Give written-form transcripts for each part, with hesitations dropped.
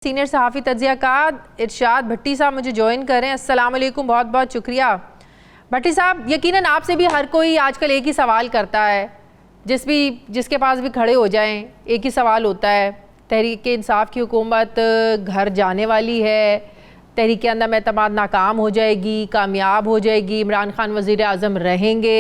Senior सहाफ़ी तज्ज़ियाकार इरशाद भट्टी साहब मुझे ज्वाइन करें। अस्सलाम वालेकुम, बहुत बहुत शुक्रिया। भट्टी साहब, यकीनन आपसे भी हर कोई आजकल एक ही सवाल करता है, जिसके पास भी खड़े हो जाएं एक ही सवाल होता है, तहरीक इंसाफ की हुकूमत घर जाने वाली है, तहरीक अदम एतमाद नाकाम हो जाएगी, कामयाब हो जाएगी, इमरान खान वज़ीर आज़म रहेंगे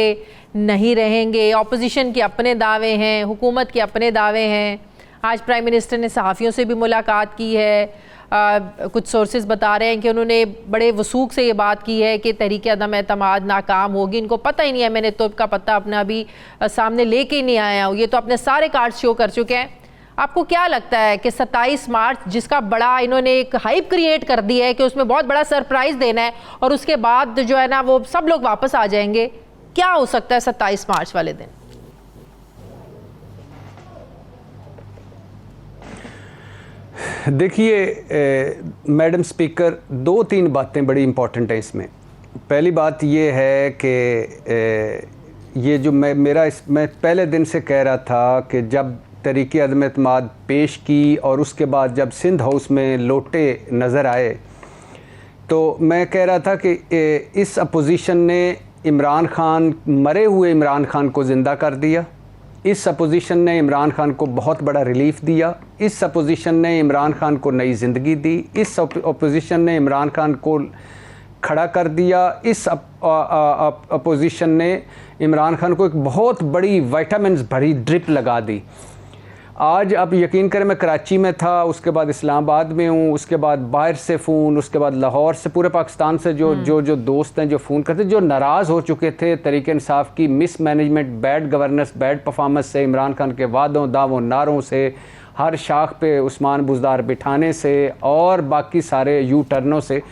नहीं रहेंगे, अपोजिशन के अपने दावे हैं, हुकूमत के अपने दावे हैं। आज प्राइम मिनिस्टर ने सहाफ़ियों से भी मुलाकात की है। कुछ सोर्सेज बता रहे हैं कि उन्होंने बड़े वसूख से ये बात की है कि तहरीक अदम एतमाद नाकाम होगी। इनको पता ही नहीं है, मैंने तो इसका पता अपना अभी सामने लेके ही नहीं आया हूँ, ये तो अपने सारे कार्ड शो कर चुके हैं। आपको क्या लगता है कि 27 मार्च जिसका बड़ा इन्होंने एक हाइप क्रिएट कर दी है कि उसमें बहुत बड़ा सरप्राइज़ देना है और उसके बाद जो है ना वो सब लोग वापस आ जाएंगे, क्या हो सकता है 27 मार्च वाले दिन? देखिए मैडम स्पीकर, दो तीन बातें बड़ी इम्पॉर्टेंट हैं इसमें। पहली बात ये है कि ये जो मैं पहले दिन से कह रहा था कि जब तहरीक अदम एतमाद पेश की और उसके बाद जब सिंध हाउस में लोटे नज़र आए तो मैं कह रहा था कि इस अपोजिशन ने मरे हुए इमरान खान को ज़िंदा कर दिया। इस अपोजिशन ने इमरान खान को बहुत बड़ा रिलीफ दिया। इस अपोजिशन ने इमरान खान को नई ज़िंदगी दी। इस अपोजिशन ने इमरान खान को खड़ा कर दिया। इस अपोजिशन ने इमरान खान को एक बहुत बड़ी विटामिन्स भरी ड्रिप लगा दी। आज अब यकीन करें, मैं कराची में था, उसके बाद इस्लामाबाद में हूँ, उसके बाद बाहर से फ़ोन, उसके बाद लाहौर से, पूरे पाकिस्तान से जो दोस्त हैं जो फ़ोन करते, जो नाराज़ हो चुके थे तहरीक इंसाफ की miss management, bad governance, bad performance से, इमरान खान के वादों दावों नारों से, हर शाख पे उस्मान बुज़दार बिठाने से और बाकी सारे यू टर्नों से,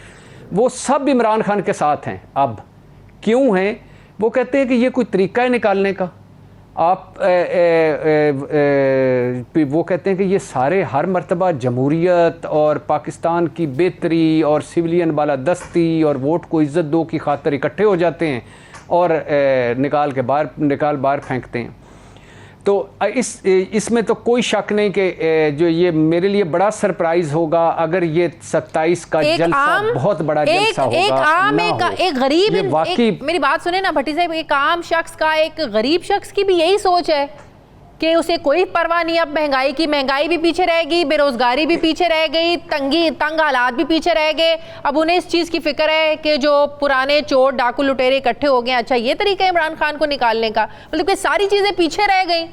वो सब इमरान खान के साथ हैं। अब क्यों हैं? वो कहते हैं कि ये कोई तरीका है निकालने का। वो कहते हैं कि ये सारे हर मर्तबा जमहूरियत और पाकिस्तान की बेहतरी और सिविलियन बालादस्ती और वोट को इज़्ज़त दो की खातिर इकट्ठे हो जाते हैं और निकाल बाहर फेंकते हैं। तो इसमें तो कोई शक नहीं कि जो ये मेरे लिए बड़ा सरप्राइज होगा अगर ये 27 का जलसा बहुत बड़ा जलसा होगा। एक गरीब, मेरी बात सुने ना भट्टी साहब, एक आम शख्स का, एक गरीब शख्स की भी यही सोच है कि उसे कोई परवाह नहीं अब महंगाई की। महंगाई भी पीछे रहेगी, बेरोजगारी भी पीछे रह गई, तंग हालात भी पीछे रह गए। अब उन्हें इस चीज़ की फिक्र है कि जो पुराने चोर डाकू लुटेरे इकट्ठे हो गए, अच्छा ये तरीका है इमरान खान को निकालने का, मतलब कि सारी चीज़ें पीछे रह गई।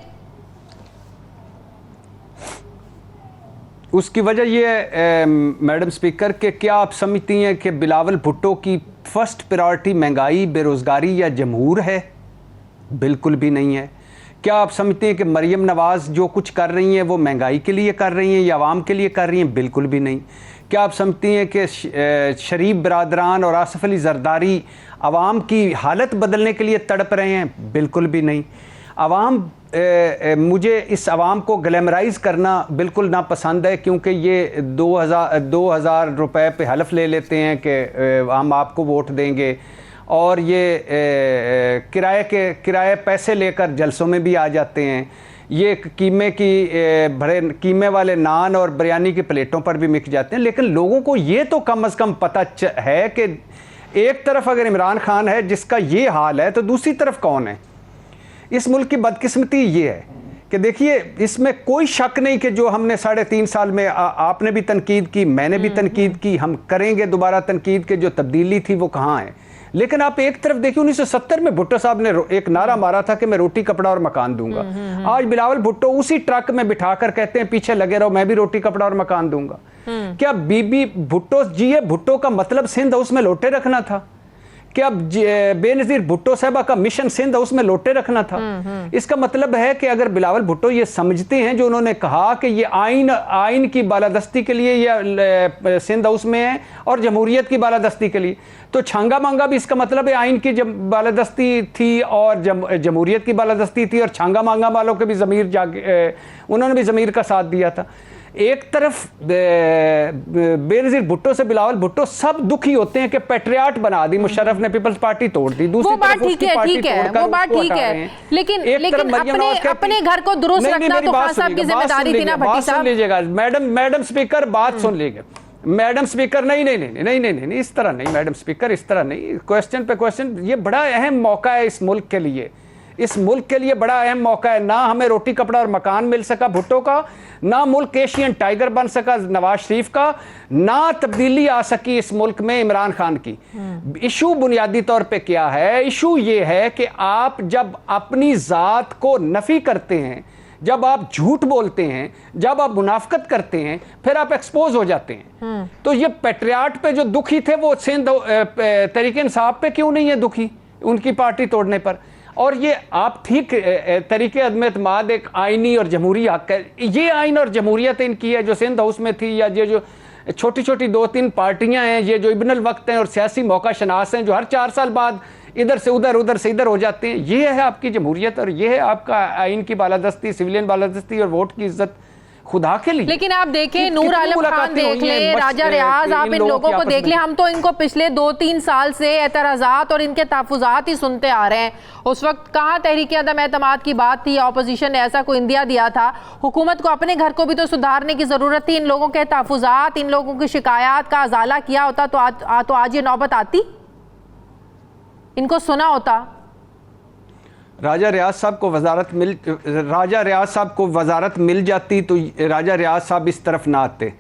उसकी वजह ये है मैडम स्पीकर कि क्या आप समझती हैं कि बिलावल भुट्टो की फर्स्ट प्रायोरिटी महंगाई, बेरोज़गारी या जमहूर है? बिल्कुल भी नहीं है। क्या आप समझते हैं कि मरियम नवाज़ जो कुछ कर रही हैं वो महंगाई के लिए कर रही हैं या आवाम के लिए कर रही हैं? बिल्कुल भी नहीं। क्या आप समझती हैं कि शरीफ बरादरान और आसिफ अली जरदारी आवाम की हालत बदलने के लिए तड़प रहे हैं? बिल्कुल भी नहीं। मुझे इस आवाम को ग्लैमराइज़ करना बिल्कुल नापसंद है, क्योंकि ये 2000 रुपए पे हलफ ले लेते हैं कि हम आपको वोट देंगे और ये किराए पैसे लेकर जलसों में भी आ जाते हैं। ये कीमे वाले नान और बिरयानी की प्लेटों पर भी मिक जाते हैं। लेकिन लोगों को ये तो कम अज़ कम पता है कि एक तरफ अगर इमरान खान है जिसका ये हाल है तो दूसरी तरफ कौन है। इस मुल्क की बदकिस्मती ये है कि देखिए, इसमें कोई शक नहीं कि जो हमने 3.5 साल में आपने भी तनकीद की, मैंने भी तनकीद की, हम करेंगे दोबारा तनकीद के, जो तब्दीली थी वो कहाँ है। लेकिन आप एक तरफ देखिए, 1970 में भुट्टो साहब ने एक नारा मारा था कि मैं रोटी कपड़ा और मकान दूंगा। आज बिलावल भुट्टो उसी ट्रक में बिठाकर कहते हैं पीछे लगे रहो, मैं भी रोटी कपड़ा और मकान दूंगा। क्या बीबी भुट्टो का मतलब सिंध हाउस में लोटे रखना था? क्या बेनज़ीर भुट्टो साहबा का मिशन सिंध हाउस में लोटे रखना था? इसका मतलब है कि अगर बिलावल भुट्टो ये समझते हैं जो उन्होंने कहा कि ये आइन की बालादस्ती के लिए या सिंध हाउस में है और जमहूरियत की बालादस्ती के लिए, तो छांगा मांगा भी इसका मतलब है आइन की बालादस्ती थी और जमहूरियत की बालादस्ती थी और छांगा मांगा वालों के भी ज़मीर उन्होंने भी ज़मीर का साथ दिया था। एक तरफ बेनज़ीर भुट्टो से बिलावल भुट्टो सब दुखी होते हैं कि पेट्रियाट बना दी मुशर्रफ ने, पीपल्स पार्टी तोड़ दी। दूसरी तरफ उसकी पार्टी तोड़कर वो बात ठीक है, लेकिन अपने घर को दुरुस्त रखना तो खान साहब की जिम्मेदारी थी ना भट्टी साहब। लीजिएगा मैडम स्पीकर, बात सुन लीजिए मैडम स्पीकर। नहीं, इस तरह नहीं मैडम स्पीकर, इस तरह नहीं, क्वेश्चन पे क्वेश्चन। ये बड़ा अहम मौका है इस मुल्क के लिए, इस मुल्क के लिए बड़ा अहम मौका है। ना हमें रोटी कपड़ा और मकान मिल सका भुट्टो का, ना मुल्क एशियन टाइगर बन सका नवाज शरीफ का, ना तब्दीली आ सकी इस मुल्क में इमरान खान की। इशू बुनियादी तौर पे क्या है? इशू ये है कि आप जब अपनी जात को नफी करते हैं, जब आप झूठ बोलते हैं, जब आप मुनाफकत करते हैं, फिर आप एक्सपोज हो जाते हैं। तो ये पेट्रियाट पे जो दुखी थे वो सिंध तहरीक इंसाफ पे क्यों नहीं है दुखी उनकी पार्टी तोड़ने पर? और ये आप ठीक तरीके अदम एतमाद एक आइनी और जमहूरी हक है, ये आइन और जमहूरियत इनकी है जो सिंध हाउस में थी, या ये जो छोटी छोटी 2-3 पार्टियां हैं, ये जो इब्नुल वक्त हैं और सियासी मौका शनास हैं जो हर 4 साल बाद इधर से उधर, उधर से इधर हो जाते हैं, ये है आपकी जमहूरियत और ये है आपका आइन की बालादस्ती, सिविलियन बालादस्ती और वोट की इज्जत खुदा के लिए। लेकिन आप देखें नूर आलम खान देख ले, राजा रियाज, आप इन लोगों को देख ले, हम तो इनको पिछले 2-3 साल से एतराज़ात और इनके तहफ़्फ़ुज़ात ही सुनते आ रहे हैं। उस वक्त कहाँ तहरीक अदम एतमाद की बात थी, अपोजिशन ने ऐसा कोई इंदिया दिया था। हुकूमत को अपने घर को भी तो सुधारने की ज़रूरत थी। इन लोगों के तहफ़्फ़ुज़ात, इन लोगों की शिकायत का अजाला किया होता तो आज ये नौबत आती, इनको सुना होता। राजा रियाज साहब को वजारत मिल जाती तो राजा रियाज साहब इस तरफ ना आते।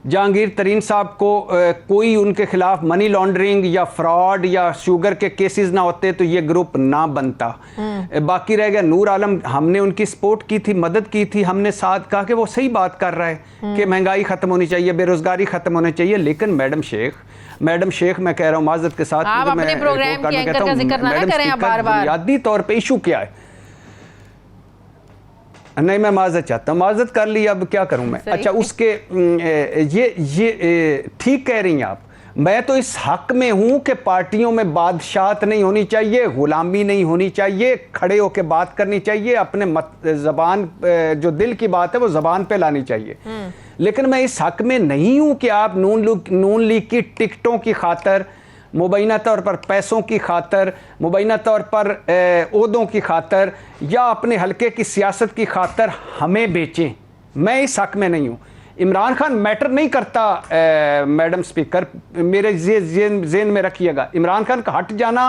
जहांगीर तरीन साहब को कोई उनके खिलाफ मनी लॉन्ड्रिंग या फ्रॉड या शुगर के केसेस ना होते तो ये ग्रुप ना बनता। बाकी रह गया नूर आलम, हमने उनकी सपोर्ट की थी, मदद की थी, हमने साथ कहा कि वो सही बात कर रहा है कि महंगाई खत्म होनी चाहिए, बेरोजगारी खत्म होनी चाहिए। लेकिन मैडम शेख मैं कह रहा हूँ माजरत के साथ, आप अपने प्रोग्राम के एंकर का जिक्र ना करें बार-बार। बुनियादी तौर पे इशू क्या है? नहीं, मैं माजरत चाहता हूँ, माजरत कर ली, अब क्या करूँ मैं। अच्छा, उसके ये ठीक कह रही हैं आप। मैं तो इस हक में हूं कि पार्टियों में बादशाहत नहीं होनी चाहिए, गुलामी नहीं होनी चाहिए, खड़े होकर बात करनी चाहिए, अपने जबान जो दिल की बात है वो जबान पे लानी चाहिए। लेकिन मैं इस हक में नहीं हूं कि आप नून लीग की टिकटों की खातर, मुबैना तौर पर पैसों की खातर, मुबैना तौर पर ओहदों की खातर या अपने हलके की सियासत की खातर हमें बेचें। मैं इस हक में नहीं हूं। इमरान खान मैटर नहीं करता मैडम स्पीकर, मेरे जेन में रखिएगा। इमरान खान का हट जाना,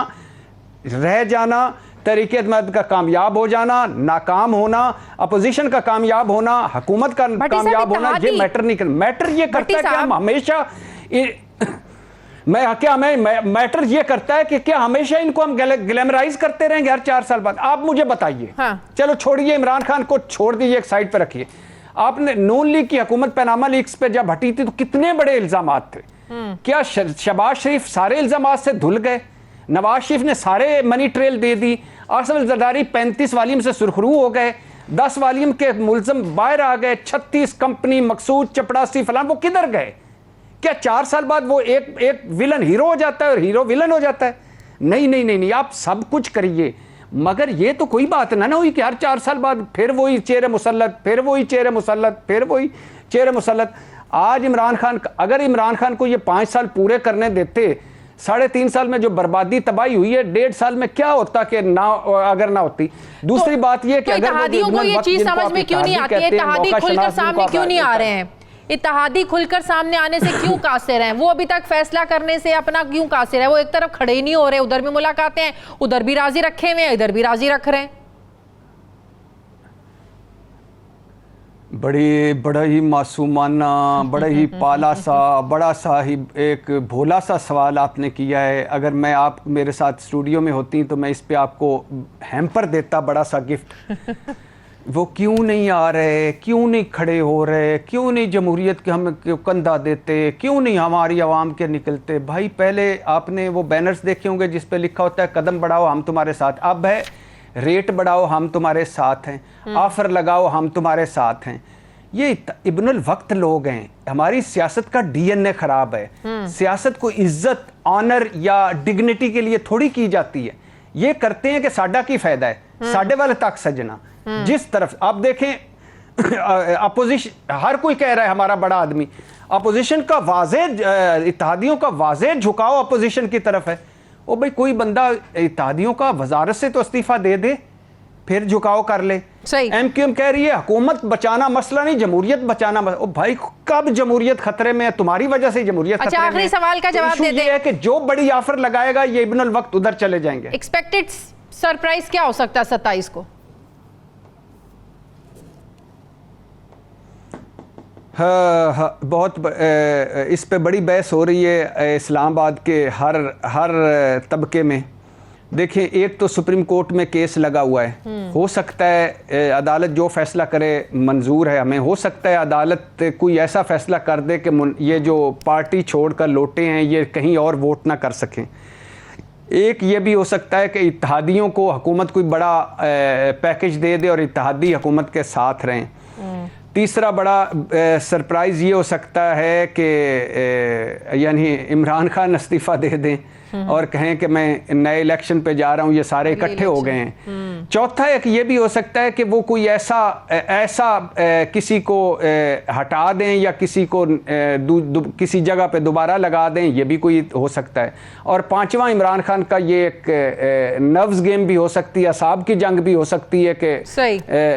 रह जाना, तरीके अदम का कामयाब हो जाना, नाकाम होना, अपोजिशन का कामयाब होना, हुकूमत का कामयाब होना, ये मैटर नहीं करता। मैटर ये करता है कि हम हमेशा मैटर ये करता है कि क्या हमेशा इनको हम ग्लैमराइज करते रहेंगे हर 4 साल बाद? आप मुझे बताइए। हाँ। चलो छोड़िए, इमरान खान को छोड़ दीजिए, एक साइड पे रखिए। आपने नून लीग की हुकूमत पनामा लीक्स पे जब हटी थी तो कितने बड़े इल्जामात थे। क्या शहबाज शरीफ सारे इल्जामात से धुल गए? नवाज शरीफ ने सारे मनी ट्रेल दे दी। आसिफ जरदारी 35 वालीम से सुरखरू हो गए, 10 वालीम के मुलजम बाहर आ गए, 36 कंपनी, मकसूद, चपड़ासी, फलान, वो किधर गए? क्या 4 साल बाद वो एक विलन हीरो हो जाता है और हीरो विलन हो जाता है? नहीं, आप सब कुछ करिए, मगर ये तो कोई बात ना हुई कि हर 4 साल बाद फिर वही चेहरे मुसल्लत, फिर वही चेहरे मुसल्लत, फिर वही चेहरे मुसल्लत। आज अगर इमरान खान को ये 5 साल पूरे करने देते, 3.5 साल में जो बर्बादी तबाही हुई है, 1.5 साल में क्या होता कि अगर ना होती। दूसरी बात ये कि इत्तेहादियों को ये चीज समझ में क्यों नहीं आती है? इत्तेहादी खुलकर सामने क्यों नहीं आ रहे हैं? इत्तेहादी खुलकर सामने आने से क्यों कासिर हैं? वो अभी तक फैसला करने से अपना क्यों कासिर है? वो एक तरफ खड़े ही नहीं हो रहे, उधर भी मुलाकातें हैं, उधर भी राजी रखे हुए हैं, इधर भी राजी रख रहे हैं। बड़ा ही मासूमाना, बड़ा ही पाला सा, बड़ा सा ही एक भोला सा सवाल आपने किया है। अगर मैं आप मेरे साथ स्टूडियो में होती तो मैं इस पे आपको हैम्पर देता, बड़ा सा गिफ्ट। वो क्यों नहीं आ रहे, क्यों नहीं खड़े हो रहे, क्यों नहीं जमहूरियत के हम कंधा देते, क्यों नहीं हमारी आवाम के निकलते? भाई, पहले आपने वो बैनर्स देखे होंगे जिस पे लिखा होता है कदम बढ़ाओ हम तुम्हारे साथ। अब है रेट बढ़ाओ हम तुम्हारे साथ हैं, ऑफर लगाओ हम तुम्हारे साथ हैं। ये इब्नुल वक्त लोग हैं। हमारी सियासत का डीएनए खराब है। सियासत को इज्जत, ऑनर या डिग्निटी के लिए थोड़ी की जाती है। ये करते हैं कि साडा की फायदा है, साडे वाले तक सजना। जिस तरफ आप देखें, अपोजिशन, हर कोई कह रहा है हमारा बड़ा आदमी, अपोजिशन का वाज़े, इत्तेहादियों का वाज़े झुकाव अपोजिशन की तरफ है। ओ भाई, कोई बंदा इत्तेहादियों का वजारत से तो इस्तीफा दे दे, फिर झुकाव कर ले। सही। एमक्यूएम कह रही है हुकूमत बचाना मसला नहीं, जमहूरियत बचाना मसला। ओ भाई, कब जमहूरियत खतरे में है? तुम्हारी वजह से जमहूरियत खतरे में है। आखिरी सवाल का जवाब दे दे। ये है कि जो बड़ी ऑफर लगाएगा ये इब्नुल वक्त उधर चले जाएंगे। एक्सपेक्टेड सरप्राइज क्या हो सकता है 27 को? हाँ, इस पे बड़ी बहस हो रही है इस्लामाबाद के हर तबके में। देखिए, एक तो सुप्रीम कोर्ट में केस लगा हुआ है, हो सकता है अदालत जो फैसला करे मंजूर है हमें, हो सकता है अदालत कोई ऐसा फैसला कर दे कि ये जो पार्टी छोड़कर लौटे हैं ये कहीं और वोट ना कर सकें। एक ये भी हो सकता है कि इत्तेहादियों को हुकूमत कोई बड़ा पैकेज दे दे और इत्तेहादी हुकूमत के साथ रहें। तीसरा बड़ा सरप्राइज़ ये हो सकता है कि यानी इमरान खान इस्तीफ़ा दे दें और कहें कि मैं नए इलेक्शन पे जा रहा हूँ, ये सारे इकट्ठे हो गए हैं। चौथा एक ये भी हो सकता है कि वो कोई ऐसा किसी को हटा दें या किसी को किसी जगह पे दोबारा लगा दें, ये भी कोई हो सकता है। और पांचवा, इमरान खान का ये एक नर्व्स गेम भी हो सकती है, असाब की जंग भी हो सकती है कि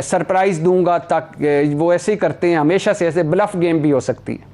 सरप्राइज़ दूंगा, तक वो ऐसे ही करते हैं हमेशा से, ऐसे ब्लफ गेम भी हो सकती है।